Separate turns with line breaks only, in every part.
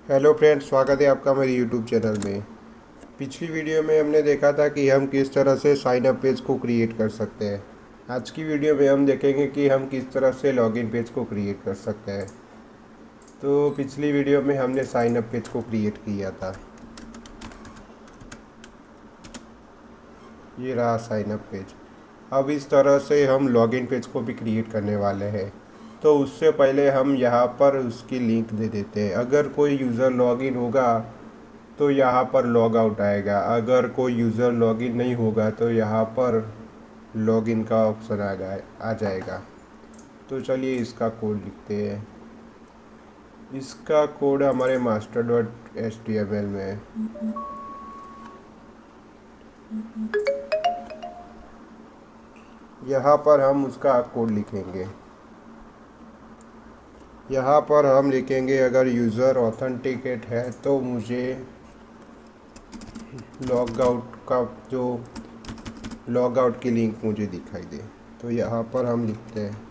Hello friends, स्वागत है आपका मेरे यूट्यूब चैनल में। पिछली वीडियो में हमने देखा था कि हम किस तरह से साइन अप पेज को क्रिएट कर सकते हैं। आज की वीडियो में हम देखेंगे कि हम किस तरह से लॉगिन पेज को क्रिएट कर सकते हैं। तो पिछली वीडियो में हमने साइन अप पेज को क्रिएट किया था। ये रहा साइन अप पेज। अब इस तरह से हम लॉगिन पेज को भी क्रिएट करने वाले हैं। तो उससे पहले हम यहाँ पर उसकी लिंक दे देते हैं। अगर कोई यूज़र लॉगिन होगा तो यहाँ पर लॉग आउट आएगा। अगर कोई यूज़र लॉगिन नहीं होगा तो यहाँ पर लॉगिन का ऑप्शन आ जाएगा। तो चलिए इसका कोड लिखते हैं। इसका कोड हमारे master.html में है। यहाँ पर हम उसका कोड लिखेंगे। यहाँ पर हम लिखेंगे अगर यूज़र ऑथेंटिकेट है तो मुझे लॉग आउट की लिंक मुझे दिखाई दे। तो यहाँ पर हम लिखते हैं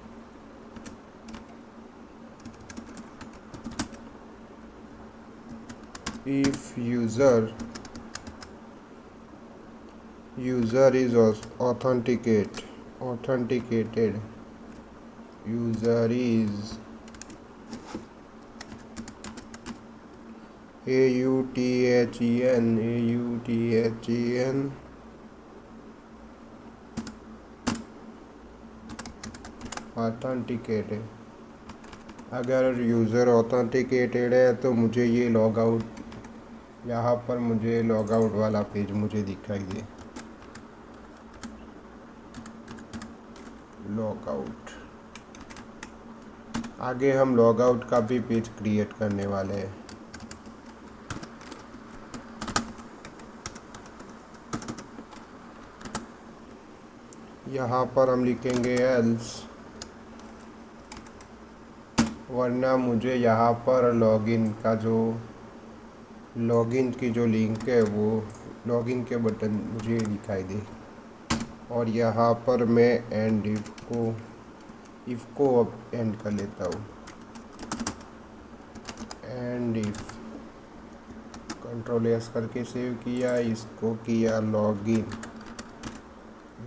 if user is authenticated user is AUTHEN authenticated. अगर यूज़र ऑथेंटिकेटेड है तो मुझे ये लॉग आउट, यहाँ पर मुझे लॉग आउट वाला पेज मुझे दिखाई दे। Log out. आगे हम लॉग आउट का भी पेज क्रिएट करने वाले हैं। यहाँ पर हम लिखेंगे एल्स, वरना मुझे यहाँ पर लॉगिन की जो लिंक है वो लॉगिन के बटन मुझे दिखाई दे। और यहाँ पर मैं इफ़ को अब एंड कर लेता हूँ। एंड इफ़ कंट्रोल एस करके सेव किया, इसको किया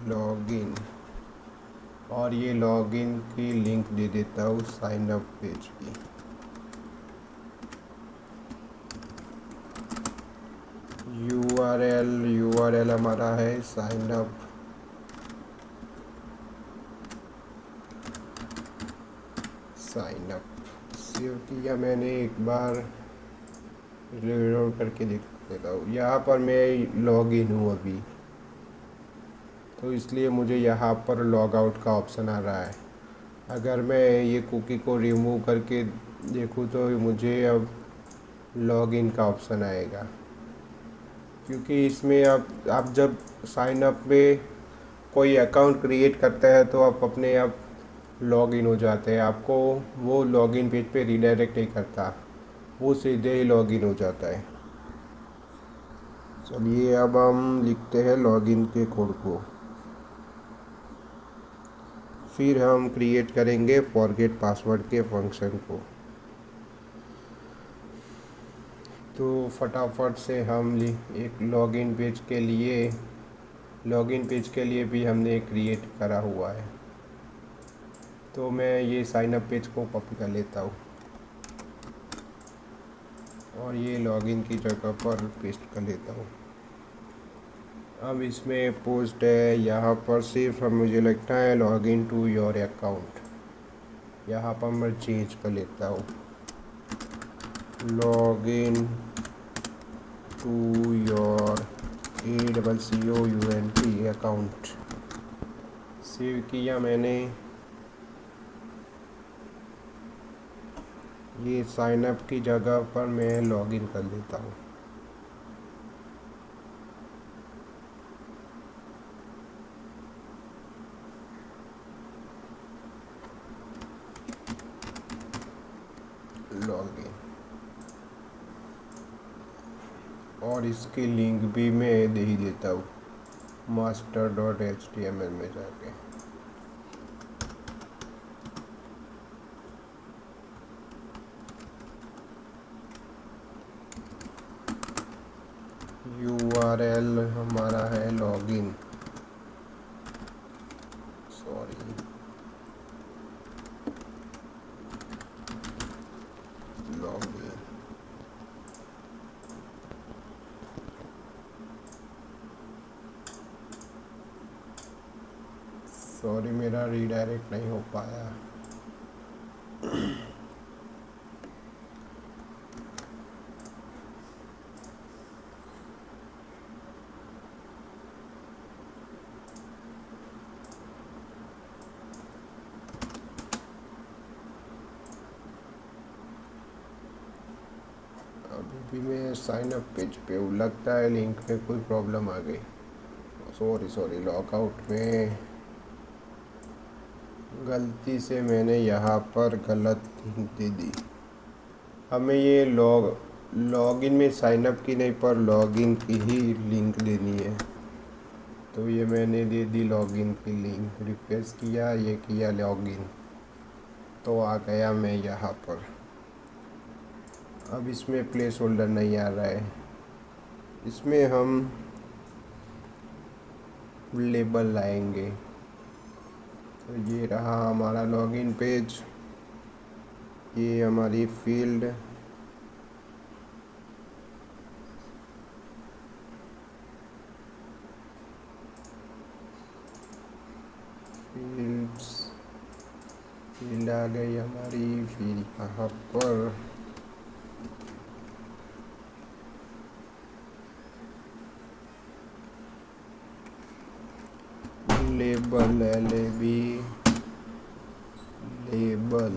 लॉगिन और ये लॉगिन की लिंक दे देता हूँ साइन अप पेज की। यूआरएल हमारा है साइन अप सेव किया मैंने। एक बार रीलोड करके देख लेता हूँ। यहाँ पर मैं लॉगिन हूँ अभी, तो इसलिए मुझे यहाँ पर लॉग आउट का ऑप्शन आ रहा है। अगर मैं ये कुकी को रिमूव करके देखूँ तो मुझे अब लॉगिन का ऑप्शन आएगा, क्योंकि इसमें आप जब साइन अप में कोई अकाउंट क्रिएट करते हैं तो आप अपने आप लॉगिन हो जाते हैं। आपको वो लॉगिन पेज पे रीडायरेक्ट नहीं करता, वो सीधे ही लॉगिन हो जाता है। चलिए अब हम लिखते हैं लॉगिन के कोड को। फिर हम क्रिएट करेंगे फॉरगेट पासवर्ड के फंक्शन को। तो फटाफट से हम एक लॉगिन पेज के लिए भी हमने क्रिएट करा हुआ है। तो मैं ये साइन अप पेज को कॉपी कर लेता हूँ और ये लॉगिन की जगह पर पेस्ट कर लेता हूँ। अब इसमें पोस्ट है, यहाँ पर सिर्फ मुझे लगता है लॉगिन टू योर अकाउंट। यहाँ पर मैं चेंज कर लेता हूँ login to your ACCOUNT account. Save किया मैंने। ये साइन अप की जगह पर मैं लॉगिन कर लेता हूँ। लॉगिन और इसकी लिंक भी मैं दे ही देता हूँ master.html में जाके। URL हमारा है लॉगिन, सॉरी लॉगिन। सॉरी मेरा रीडायरेक्ट नहीं हो पाया। अभी भी मैं साइन अप पेज पे हूँ, लगता है लिंक में कोई प्रॉब्लम आ गई। सॉरी लॉगआउट में गलती से मैंने यहाँ पर गलत लिंक दे दी। हमें ये लॉगिन में साइनअप की नहीं पर लॉगिन की ही लिंक देनी है। तो ये मैंने दे दी लॉगिन की लिंक, रिफ्रेश किया, ये किया लॉगिन, तो आ गया मैं यहाँ पर। अब इसमें प्लेस होल्डर नहीं आ रहा है, इसमें हम लेबल लाएंगे। तो ये रहा हमारा लॉगिन पेज, ये हमारी फील्ड्स, फील्ड आ गई हमारी। फिर यहाँ पर लेबल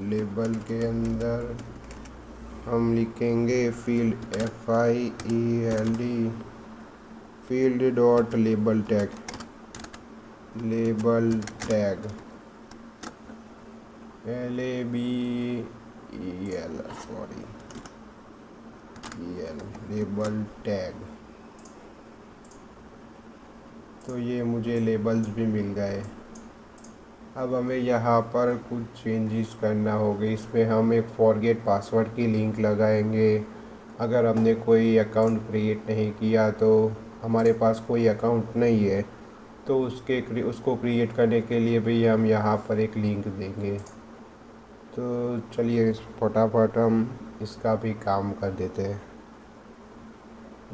लेबल के अंदर हम लिखेंगे field FIELD field dot label tag LABEL sorry label tag. तो ये मुझे लेबल्स भी मिल गए। अब हमें यहाँ पर कुछ चेंजेस करना होगा। इसमें हम एक फॉरगेट पासवर्ड की लिंक लगाएंगे। अगर हमने कोई अकाउंट क्रिएट नहीं किया, तो हमारे पास कोई अकाउंट नहीं है, तो उसको क्रिएट करने के लिए भी हम यहाँ पर एक लिंक देंगे। तो चलिए फटाफट हम इसका भी काम कर देते हैं।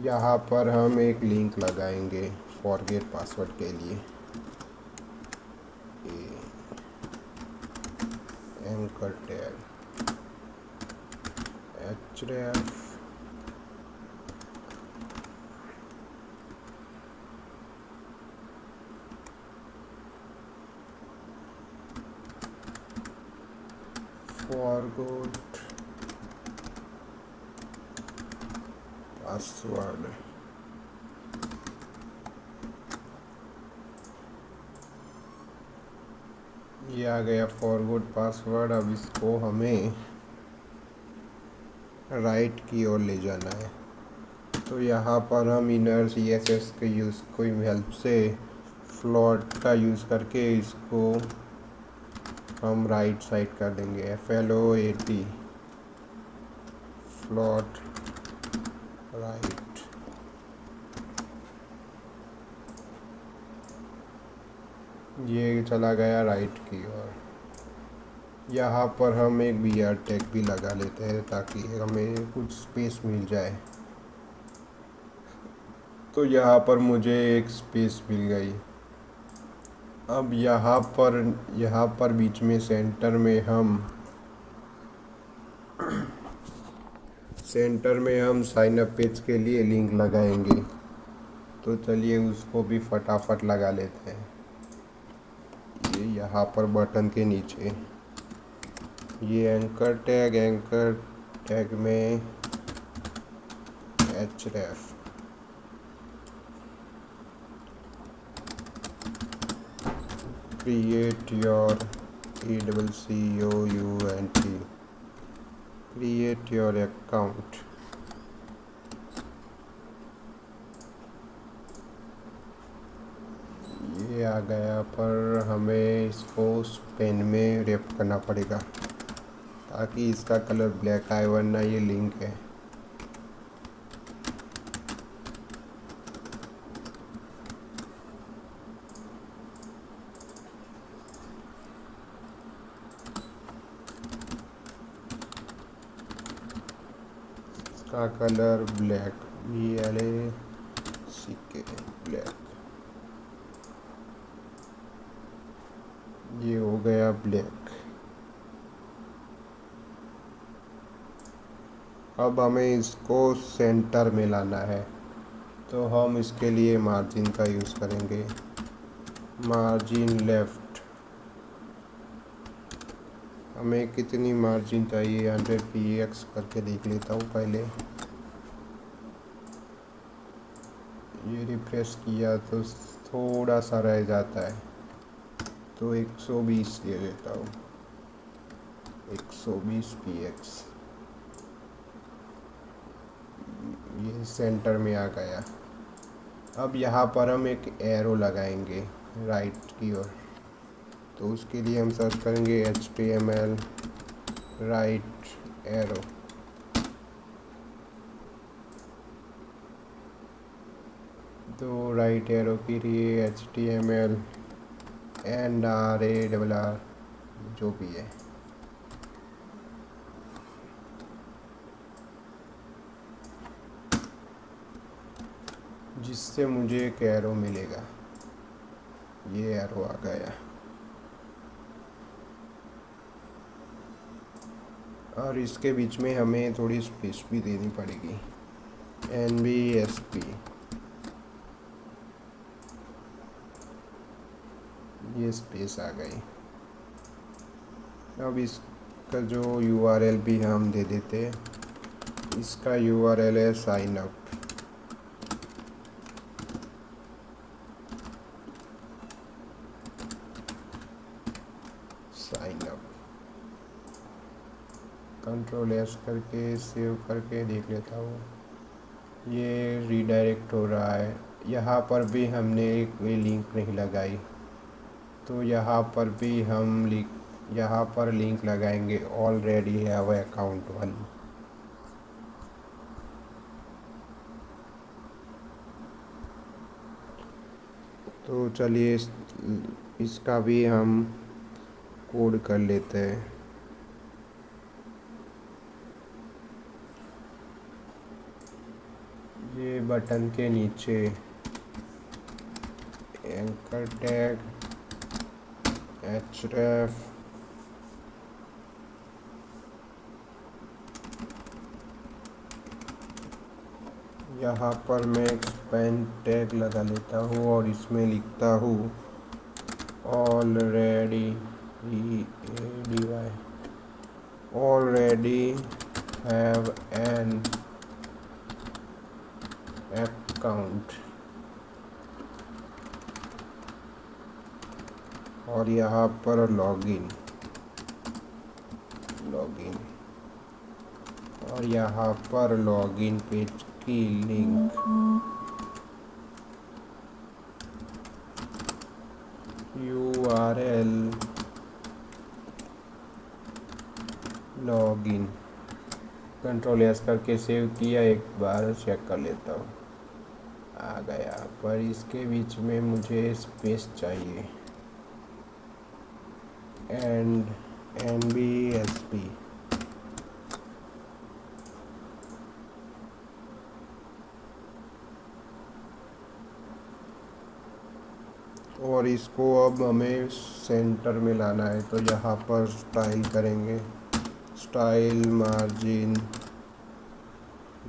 यहाँ पर हम एक लिंक लगाएंगे फॉरगेट पासवर्ड के लिए। Anchor tag href forgot password. ये आ गया फॉरगॉट पासवर्ड। अब इसको हमें राइट की ओर ले जाना है। तो यहाँ पर हम इनर CSS के यूज़ की हेल्प से फ्लोट का यूज़ करके इसको हम राइट साइड कर देंगे। FLOAT float right. ये चला गया राइट की ओर। यहाँ पर हम एक BR टैग भी लगा लेते हैं ताकि हमें कुछ स्पेस मिल जाए। तो यहाँ पर मुझे एक स्पेस मिल गई। अब यहाँ पर बीच में सेंटर में हम साइन अप पेज के लिए लिंक लगाएंगे। तो चलिए उसको भी फटाफट लगा लेते हैं। ये यहाँ पर बटन के नीचे ये एंकर टैग में href create your create your account। ये आ गया, पर हमें इसको पेन में रैप करना पड़ेगा ताकि इसका कलर ब्लैक आए, वरना ये लिंक है। इसका कलर ब्लैक, BLACK ब्लैक। ये हो गया ब्लैक। अब हमें इसको सेंटर में लाना है, तो हम इसके लिए मार्जिन का यूज़ करेंगे। Margin left. हमें कितनी मार्जिन चाहिए, 100 px करके देख लेता हूँ पहले। ये रिफ्रेश किया तो थोड़ा सा रह जाता है, तो 120 दे देता हूँ। 120 px। ये सेंटर में आ गया। अब यहाँ पर हम एक एरो लगाएंगे राइट की ओर, तो उसके लिए हम सर्च करेंगे HTML राइट एरो। तो राइट एरो के लिए HTML एंड RARR जो भी है, जिससे मुझे एक एरो मिलेगा। ये एरो आ गया। और इसके बीच में हमें थोड़ी स्पेस भी देनी पड़ेगी। NBSP। ये स्पेस आ गई। अब इसका जो URL भी हम दे देते हैं। इसका URL है साइन अप। Ctrl+S करके सेव करके देख लेता हूँ। ये रीडायरेक्ट हो रहा है। यहाँ पर भी हमने कोई लिंक नहीं लगाई, तो यहाँ पर भी हम यहाँ पर लिंक लगाएंगे ऑलरेडी हैव अकाउंट वाली। तो चलिए इसका भी हम कोड कर लेते हैं। ये बटन के नीचे एंकर टैग href यहाँ पर मैं एक्सपेंड टैग लगा लेता हूँ और इसमें लिखता हूँ ऑलरेडी हैव एन अकाउंट, और यहाँ पर लॉगिन और यहाँ पर लॉगिन पेज की लिंक। URL login. Ctrl+S करके सेव किया, एक बार चेक कर लेता हूँ। आ गया, पर इसके बीच में मुझे स्पेस चाहिए। And NBSP। और इसको अब हमें सेंटर में लाना है, तो यहाँ पर स्टाइल करेंगे, स्टाइल मार्जिन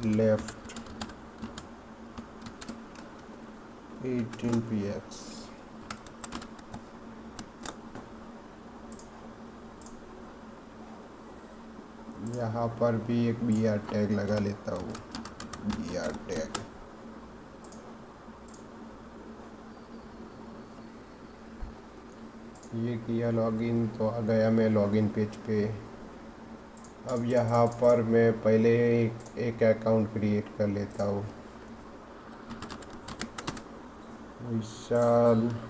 लेफ्ट 18 px। यहाँ पर भी एक BR टैग लगा लेता हूँ, BR टैग। ये किया लॉगिन, तो आ गया मैं लॉगिन पेज पे। अब यहाँ पर मैं पहले एक अकाउंट क्रिएट कर लेता हूँ। विशाल@gmail.com।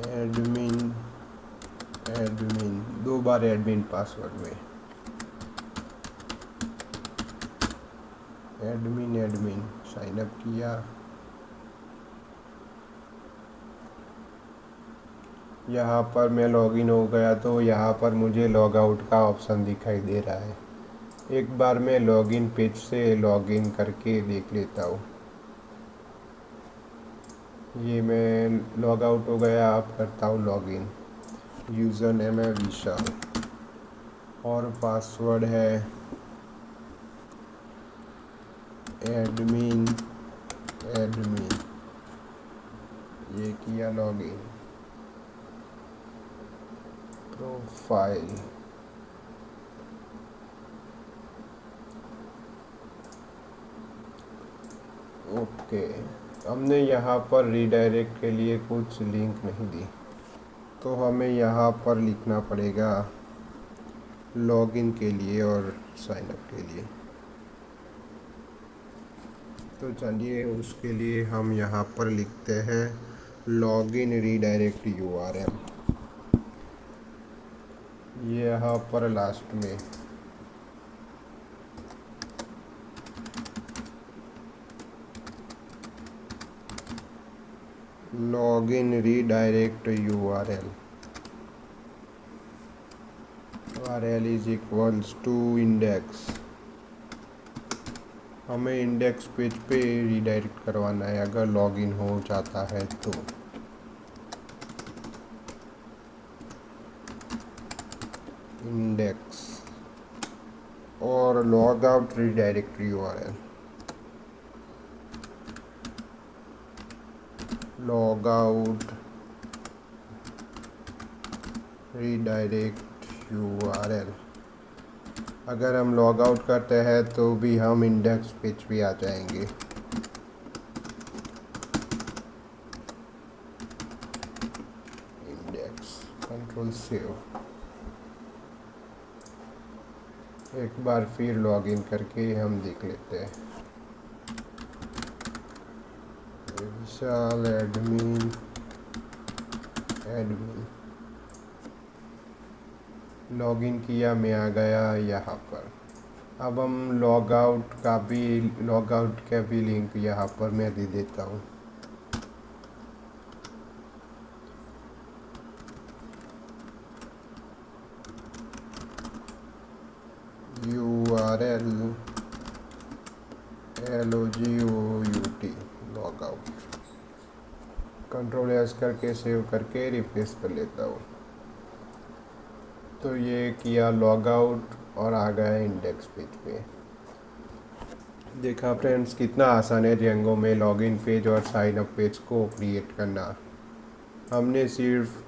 एडमिन 2 बार एडमिन पासवर्ड में एडमिन साइन अप किया। यहाँ पर मैं लॉगिन हो गया तो यहाँ पर मुझे लॉग आउट का ऑप्शन दिखाई दे रहा है। एक बार मैं लॉगिन पेज से लॉगिन करके देख लेता हूँ। ये मैं लॉग आउट हो गया, अब करता हूँ लॉगिन। यूज़र नेम है विशाल और पासवर्ड है एडमिन। ये किया लॉगिन। Profile, okay. हमने यहाँ पर रीडायरेक्ट के लिए कुछ लिंक नहीं दी, तो हमें यहाँ पर लिखना पड़ेगा लॉगिन के लिए और साइन अप के लिए। तो चलिए उसके लिए हम यहाँ पर लिखते हैं लॉगिन रीडायरेक्ट URL। ये यहाँ पर लास्ट में login redirect URL is equals to index. हमें इंडेक्स पेज पे रीडायरेक्ट करवाना है अगर लॉगिन हो जाता है तो। इंडेक्स और log out redirect URL। Log out redirect URL। अगर हम लॉग आउट करते हैं तो भी हम इंडेक्स पेज पे आ जाएंगे। Index, control save. एक बार फिर लॉगिन करके हम देख लेते हैं। विशाल एडमिन लॉगिन किया, मैं आ गया यहाँ पर। अब हम लॉग आउट का भी लिंक यहाँ पर मैं दे देता हूँ। URL LOGOUT log out. Control S करके सेव करके रिफ्रेश कर लेता हूँ। तो ये किया लॉग आउट और आ गया इंडेक्स पेज पे। देखा फ्रेंड्स, कितना आसान है जेंगो में लॉगिन पेज और साइन अप पेज को क्रिएट करना। हमने सिर्फ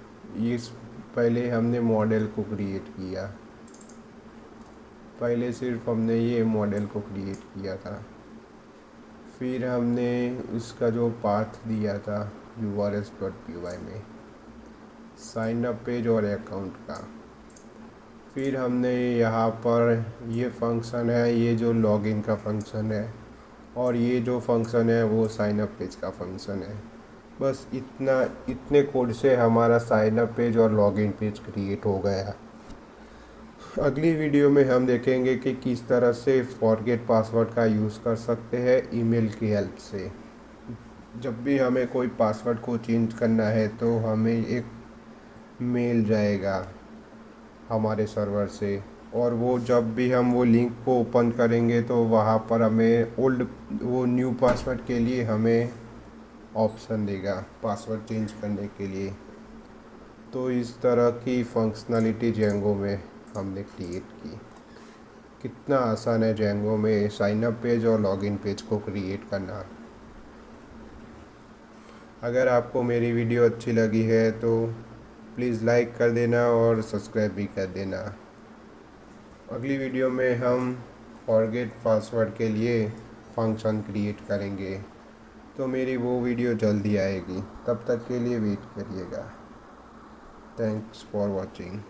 पहले हमने मॉडल को क्रिएट किया। पहले सिर्फ हमने ये मॉडल को क्रिएट किया था, फिर हमने इसका जो पाथ दिया था urls.py में साइन अप पेज और अकाउंट का। फिर हमने यहाँ पर ये फंक्शन है, ये जो लॉगिन का फंक्शन है, और ये जो फंक्शन है वो साइन अप पेज का फंक्शन है। बस इतने कोड से हमारा साइन अप पेज और लॉगिन पेज क्रिएट हो गया। अगली वीडियो में हम देखेंगे कि किस तरह से फॉरगेट पासवर्ड का यूज़ कर सकते हैं ईमेल की हेल्प से। जब भी हमें कोई पासवर्ड को चेंज करना है तो हमें एक मेल जाएगा हमारे सर्वर से, और वो जब भी हम वो लिंक को ओपन करेंगे तो वहाँ पर हमें वो न्यू पासवर्ड के लिए हमें ऑप्शन देगा पासवर्ड चेंज करने के लिए। तो इस तरह की फंक्शनलिटी जेंगो में हमने क्रिएट की। कितना आसान है जेंगो में साइन अप पेज और लॉगिन पेज को क्रिएट करना। अगर आपको मेरी वीडियो अच्छी लगी है तो प्लीज़ लाइक कर देना और सब्सक्राइब भी कर देना। अगली वीडियो में हम फॉरगेट पासवर्ड के लिए फंक्शन क्रिएट करेंगे, तो मेरी वो वीडियो जल्दी आएगी। तब तक के लिए वेट करिएगा। Thanks for watching.